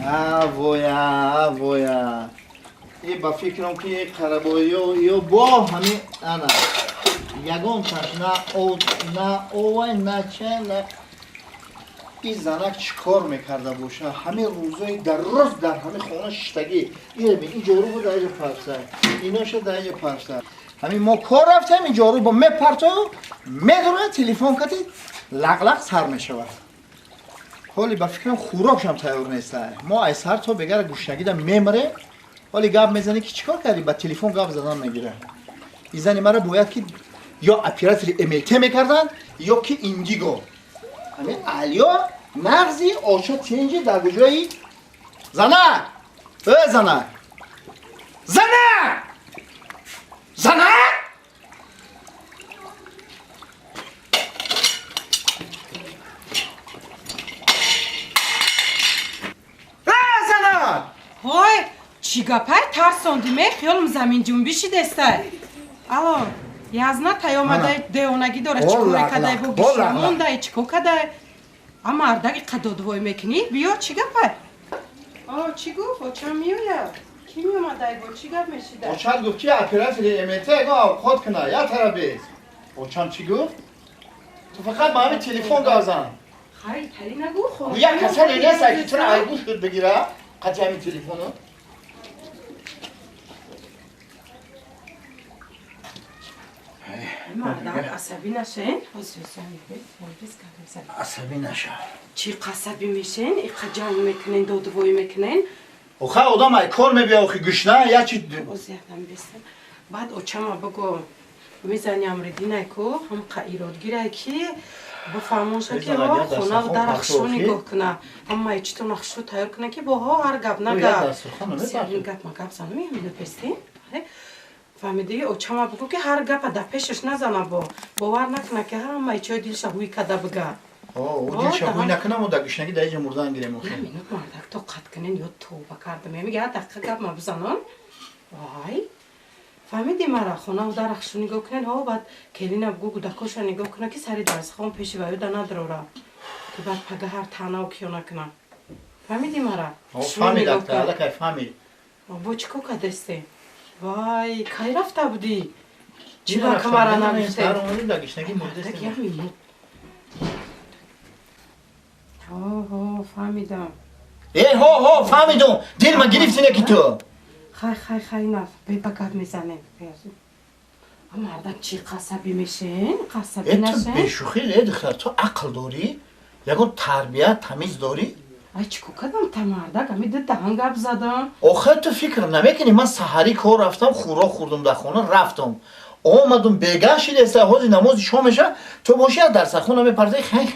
авоя и ба фикрам ки қарабоиё ё бо ҳамин ана ягонташ на овай на чена این زنک چی کار میکرده باشه همه روزای در روز در همه خونه شیشتگی این جارو بود در اینجا پرسر اینا شد در اینجا پرسر همین ما کار رفتیم این جارو با میپرتو میدونه تلفن کردید لق سر میشود حالی با فکرم خوراکش هم تیار نیسته ما از هر تا بگر گوشنگی در میمره حالی گپ میزنی که چیکار کردی با تلفن گپ زدن میگیره این زنی مرا باید که یا اپیراتری امیته میکردن یا که ایندیگو همین علیا مغزی آشا تنجی در کجایی زنک زنک زنک زنک زنک های چی گپای ترسوندی می خیالم زمین جنبشی دسته الو یازنا تایومده دیونگی داره چیکو کدای بو گیشمونده چیکو کدای اما ارداگی قدودوی میکنی بیا چی گپای چی گفت چرا میویا کی میومده با چی گپ میشیده اوچان گفت که اپیراتری امیته گا خود کنه یا ترابیز اوچان چی گفت تو فقط با همین تلفن گازن خیلی تری نگو خب یا کسانی نیست که تو را ایگوش بود بگیره قطعی همین تلفنو مردم عصبی نشین عصبی نشه چی قصبی میشین ایقا جمع میکنین دودوی میکنین اوخه آدم ای کار میبیا اوخی گشنه یا چی اوزیادم بیستم بعد اوچما بگو میزنیم ریدی نیکو هم قایرادگیره که بفهمونشه که ها خونه و در اخشو نگاه کنه اما ایچتون اخشو تایار کنه که با ها هر گپ نگه سیارین گپ ما گپ زنمی همینو پستین فهمیدی اوچما بگو که هر گپ در پیشش نزنه باور نکنه که همه ایچای دیلش هوی کده بگه او دیلش هوی نکنه و در گشنگی در اینجا مردن گیریم اوخی همینو مردک تو قد کنین یا توبه کردم میگه دقیقه گپ ما بزنن وای فهمیدی مرا خونه و در اخشو نگاه کنین ها بعد کلین بگو گودکاشو نگاه کنه که سری درس خون پیشی ویو در نداره که بعد پگه هر تنه و کیو نکنه فهمیدی مرا فهمید اکتا الکه فهمید با چیکو کدستی وای کی رفته بودی چی با کمارا نمیفته سر اومدیم در گشنگی مرده استیم ها فهمیدم ها فهمیدم دل ما گرفتی نکی تو خی نف بی بگرد میزنیم اما مردم چی قصبی میشین؟ قصبی نشین؟ تو بشوخی لی دختر تو عقل داری؟ یکون تربیت تمیز داری؟ ای چیکو کدم تا مردک همی ده دهنگب زدم آخه تو فکرم نمیکنی من سحری کار رفتم خوراک خوردم در خونه رفتم آمدم بگشت دسته حوزی نماز شامشه تو باشی از درس خونه میپرده خی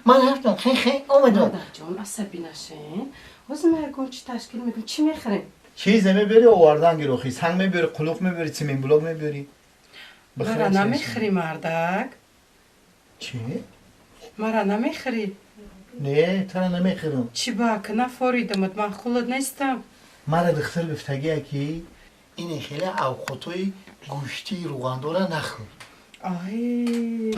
من رفتم خی آمدم مردک جان عصبی نشین حوزی مرگون چی تشکیل میکنی چی میخریم؟ چیزی میبری آوردن گروخی سنگ میبری قلوق میبری سیمین بلوک میبری مرا نمیخری مردک چی؟ مرا نمیخری نه ترا نمیخرم چی با که نفاریدمت من خولت نیستم مرا دختر گفتگیه که این خیلی اوقاتوی گوشتی روغندوره نخور آی